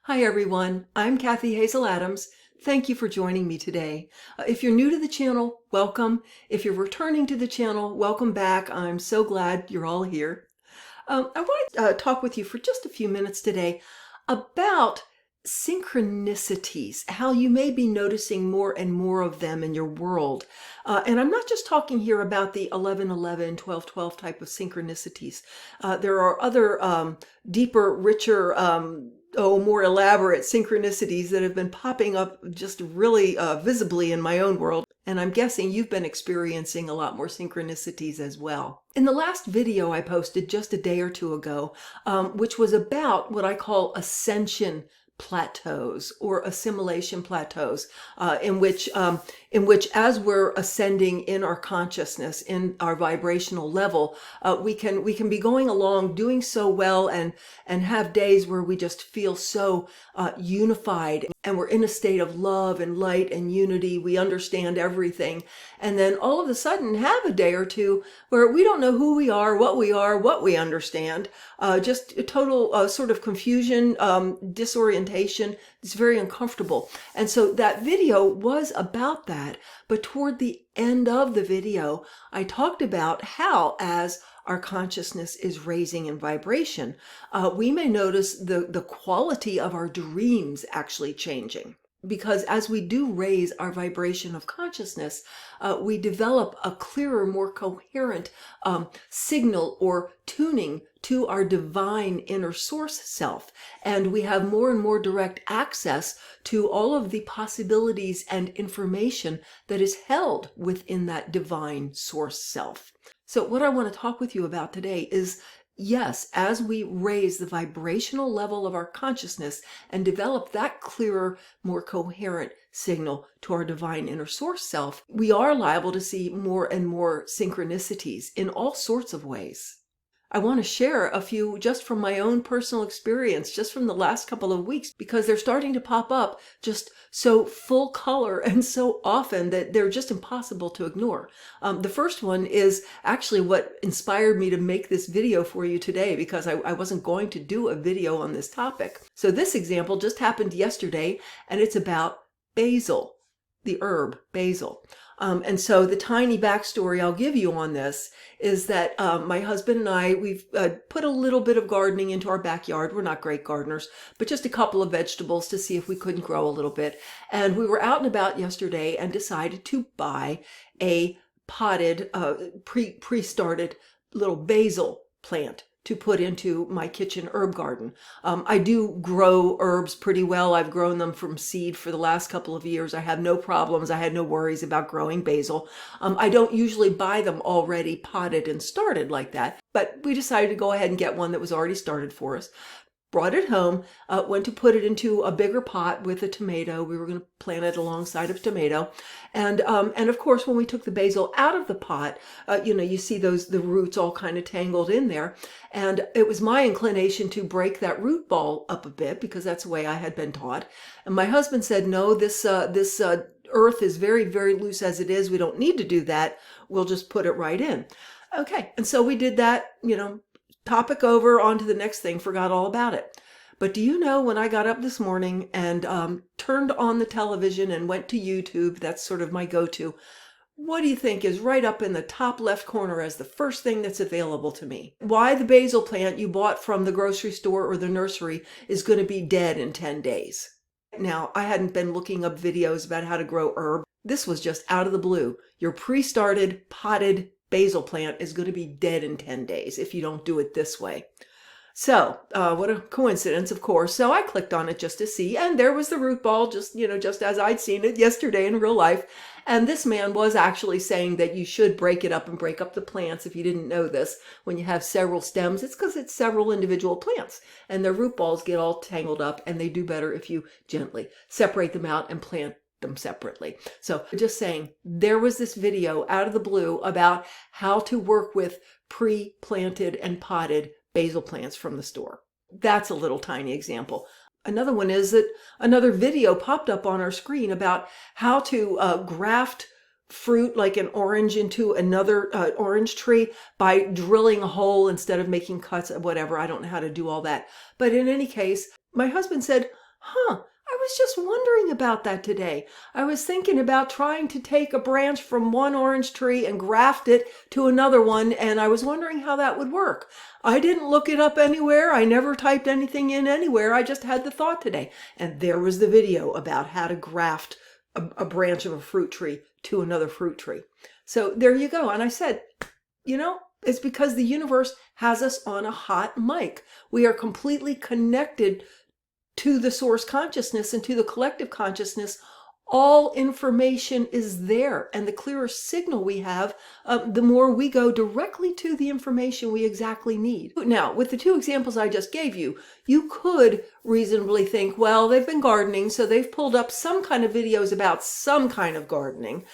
Hi everyone, I'm Kathy Hazel Adams. Thank you for joining me today. If you're new to the channel, welcome. If you're returning to the channel, welcome back. I'm so glad you're all here. I want to talk with you for just a few minutes today about synchronicities, how you may be noticing more and more of them in your world. And I'm not just talking here about the 11-11, 12-12 type of synchronicities. There are other deeper, richer, more elaborate synchronicities that have been popping up just really visibly in my own world. And I'm guessing you've been experiencing a lot more synchronicities as well. In the last video I posted just a day or two ago, which was about what I call ascension plateaus or assimilation plateaus, in which as we're ascending in our consciousness, in our vibrational level, we can be going along doing so well and have days where we just feel so unified, and we're in a state of love and light and unity. We understand everything, and then all of a sudden have a day or two where we don't know who we are, what we understand, just a total sort of confusion, disorientation. It's very uncomfortable. And so that video was about that. But toward the end of the video, I talked about how, as our consciousness is raising in vibration, we may notice the quality of our dreams actually changing. Because as we do raise our vibration of consciousness, we develop a clearer, more coherent signal or tuning to our divine inner source self. And we have more and more direct access to all of the possibilities and information that is held within that divine source self. So what I want to talk with you about today is, yes, as we raise the vibrational level of our consciousness and develop that clearer, more coherent signal to our divine inner source self, we are liable to see more and more synchronicities in all sorts of ways. I want to share a few just from my own personal experience, just from the last couple of weeks, because they're starting to pop up just so full color and so often that they're just impossible to ignore. The first one is actually what inspired me to make this video for you today, because I wasn't going to do a video on this topic. So this example just happened yesterday, and it's about basil, the herb basil. And so the tiny backstory I'll give you on this is that my husband and I, we've put a little bit of gardening into our backyard. We're not great gardeners, but just a couple of vegetables to see if we couldn't grow a little bit. And we were out and about yesterday and decided to buy a potted, pre-started little basil plant to put into my kitchen herb garden. I do grow herbs pretty well. I've grown them from seed for the last couple of years. I have no problems. I had no worries about growing basil. I don't usually buy them already potted and started like that, but we decided to go ahead and get one that was already started for us. Brought it home, went to put it into a bigger pot with a tomato. We were going to plant it alongside of a tomato. And of course, when we took the basil out of the pot, you see the roots all kind of tangled in there. And it was my inclination to break that root ball up a bit, because that's the way I had been taught. And my husband said, no, this earth is very, very loose as it is. We don't need to do that. We'll just put it right in. Okay. And so we did that, topic over, on to the next thing, forgot all about it. But do you know, when I got up this morning and turned on the television and went to YouTube, that's sort of my go-to, what do you think is right up in the top left corner as the first thing that's available to me? Why the basil plant you bought from the grocery store or the nursery is going to be dead in 10 days. Now, I hadn't been looking up videos about how to grow herb. This was just out of the blue. Your pre-started potted basil plant is going to be dead in 10 days if you don't do it this way. So what a coincidence, of course. So I clicked on it just to see, and there was the root ball, just as I'd seen it yesterday in real life. And this man was actually saying that you should break it up and break up the plants. If you didn't know this, when you have several stems, it's because it's several individual plants, and their root balls get all tangled up, and they do better if you gently separate them out and plant them separately. So just saying, there was this video out of the blue about how to work with pre-planted and potted basil plants from the store. That's a little tiny example. Another one is that another video popped up on our screen about how to graft fruit like an orange into another orange tree by drilling a hole instead of making cuts, whatever. I don't know how to do all that. But in any case, my husband said, I was just wondering about that today. I was thinking about trying to take a branch from one orange tree and graft it to another one, and I was wondering how that would work. I didn't look it up anywhere. I never typed anything in anywhere. I just had the thought today. And there was the video about how to graft a branch of a fruit tree to another fruit tree. So there you go. And I said, it's because the universe has us on a hot mic. We are completely connected to the source consciousness and to the collective consciousness. All information is there, and the clearer signal we have, the more we go directly to the information we exactly need. Now, with the two examples I just gave you, you could reasonably think, well, they've been gardening, so they've pulled up some kind of videos about some kind of gardening.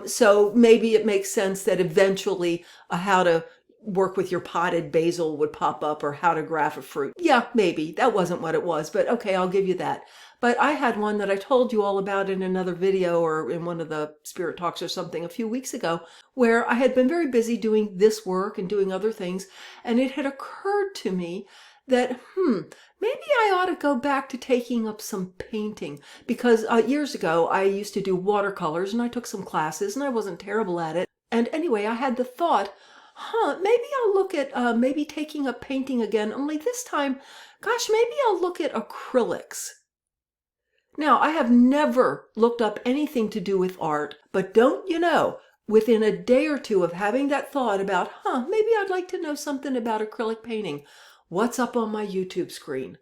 So maybe it makes sense that eventually how to work with your potted basil would pop up, or how to graft a fruit. Yeah, maybe. That wasn't what it was, but okay, I'll give you that. But I had one that I told you all about in another video or in one of the Spirit Talks or something a few weeks ago, where I had been very busy doing this work and doing other things, and it had occurred to me that, maybe I ought to go back to taking up some painting, because years ago I used to do watercolors, and I took some classes, and I wasn't terrible at it. And anyway, I had the thought, maybe I'll look at maybe taking up painting again, only this time, gosh, maybe I'll look at acrylics. Now, I have never looked up anything to do with art, but don't you know, within a day or two of having that thought about, maybe I'd like to know something about acrylic painting, what's up on my YouTube screen?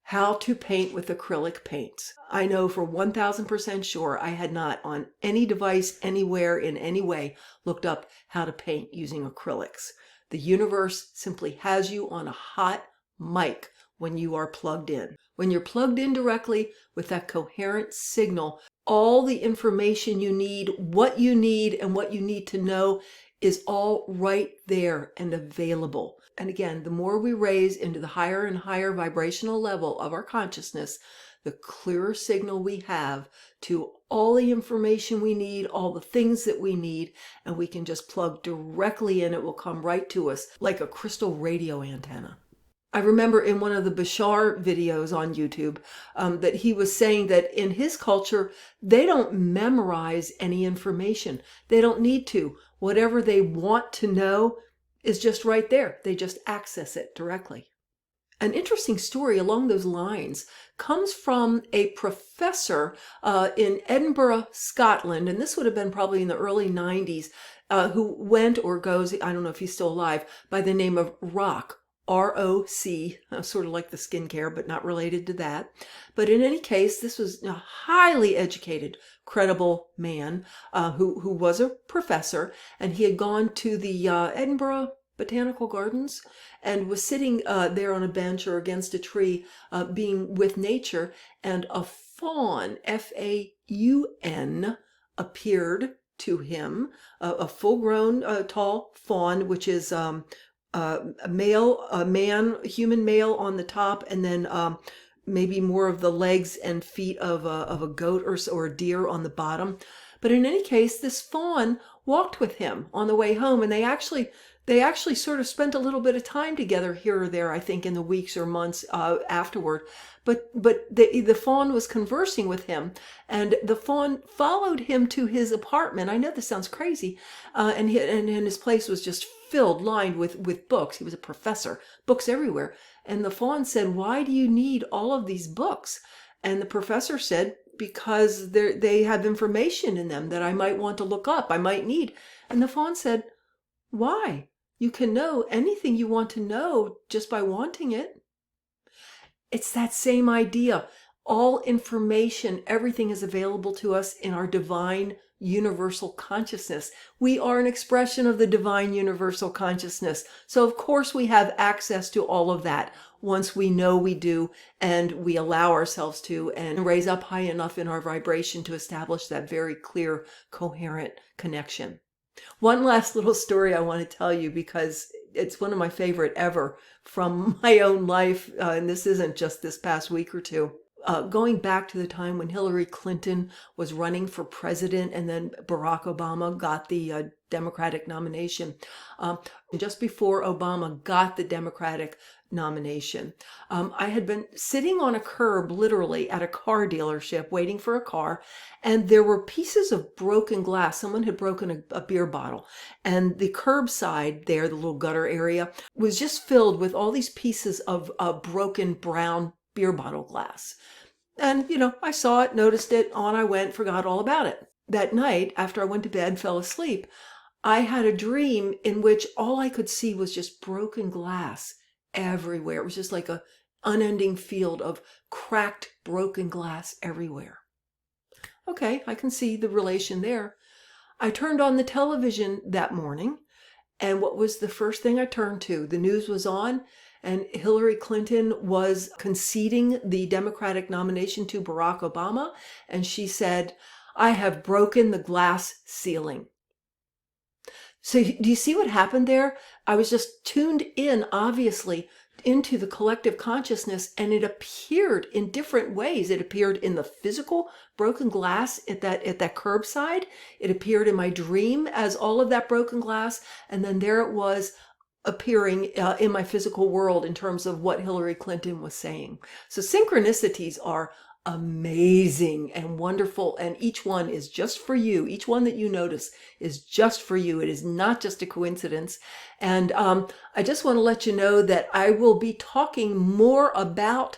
How to paint with acrylic paints. I know for 1000% sure I had not on any device, anywhere, in any way, looked up how to paint using acrylics. The universe simply has you on a hot mic when you are plugged in. When you're plugged in directly with that coherent signal, all the information you need, and what you need to know is all right there and available. And again, the more we raise into the higher and higher vibrational level of our consciousness, the clearer signal we have to all the information we need, all the things that we need, and we can just plug directly in. It will come right to us like a crystal radio antenna. I remember in one of the Bashar videos on YouTube that he was saying that in his culture, they don't memorize any information. They don't need to. Whatever they want to know is just right there. They just access it directly. An interesting story along those lines comes from a professor in Edinburgh, Scotland, and this would have been probably in the early 90s, who went or goes, I don't know if he's still alive, by the name of Rock. ROC, sort of like the skincare, but not related to that. But in any case, this was a highly educated, credible man who was a professor, and he had gone to the Edinburgh Botanical Gardens and was sitting there on a bench or against a tree, being with nature, and a faun, F-A-U-N, appeared to him, a full-grown tall faun, which is a human male on the top, and then maybe more of the legs and feet of a goat or a deer on the bottom. But in any case, this faun walked with him on the way home, and they actually sort of spent a little bit of time together here or there, I think, in the weeks or months afterward. But the faun was conversing with him, and the faun followed him to his apartment. I know this sounds crazy, and his place was just filled, lined with books. He was a professor, books everywhere. And the faun said, "Why do you need all of these books?" And the professor said, "Because they have information in them that I might want to look up, I might need." And the faun said, "Why? You can know anything you want to know just by wanting it." It's that same idea. All information, everything is available to us in our divine universal consciousness. We are an expression of the divine universal consciousness. So of course we have access to all of that once we know we do, and we allow ourselves to, and raise up high enough in our vibration to establish that very clear, coherent connection. One last little story I want to tell you, because it's one of my favorite ever from my own life, and this isn't just this past week or two. Going back to the time when Hillary Clinton was running for president, and then Barack Obama got the Democratic nomination. Just before Obama got the Democratic nomination. I had been sitting on a curb, literally at a car dealership, waiting for a car, and there were pieces of broken glass. Someone had broken a beer bottle, and the curbside there, the little gutter area, was just filled with all these pieces of broken brown beer bottle glass. And, I saw it, noticed it, on I went, forgot all about it. That night, after I went to bed, fell asleep, I had a dream in which all I could see was just broken glass everywhere. It was just like a unending field of cracked, broken glass everywhere. Okay, I can see the relation there. I turned on the television that morning, and what was the first thing I turned to? The news was on, and Hillary Clinton was conceding the Democratic nomination to Barack Obama, and she said, "I have broken the glass ceiling." So do you see what happened there? I was just tuned in, obviously, into the collective consciousness, and it appeared in different ways. It appeared in the physical broken glass at that curbside. It appeared in my dream as all of that broken glass, and then there it was appearing in my physical world in terms of what Hillary Clinton was saying. So synchronicities are amazing and wonderful, and each one is just for you. Each one that you notice is just for you. It is not just a coincidence. And I just want to let you know that I will be talking more about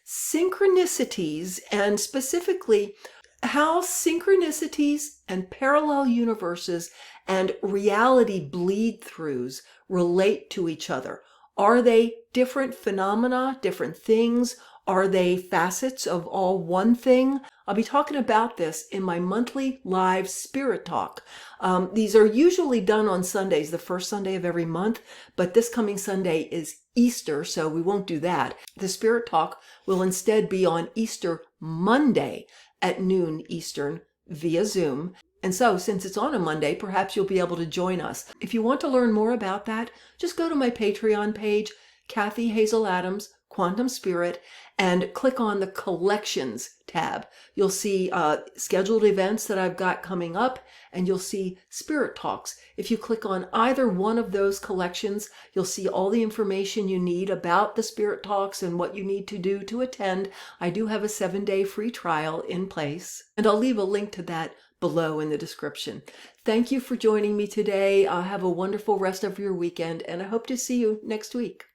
synchronicities, and specifically how synchronicities and parallel universes and reality bleed-throughs relate to each other. Are they different phenomena, different things? Are they facets of all one thing? I'll be talking about this in my monthly live Spirit Talk. These are usually done on Sundays, the first Sunday of every month, but this coming Sunday is Easter, so we won't do that. The Spirit Talk will instead be on Easter Monday at noon Eastern via Zoom. And so, since it's on a Monday, perhaps you'll be able to join us. If you want to learn more about that, just go to my Patreon page, Kathy Hazel Adams, Quantum Spirit, and click on the Collections tab. You'll see scheduled events that I've got coming up, and you'll see Spirit Talks. If you click on either one of those collections, you'll see all the information you need about the Spirit Talks and what you need to do to attend. I do have a 7-day free trial in place, and I'll leave a link to that below in the description. Thank you for joining me today. Have a wonderful rest of your weekend, and I hope to see you next week.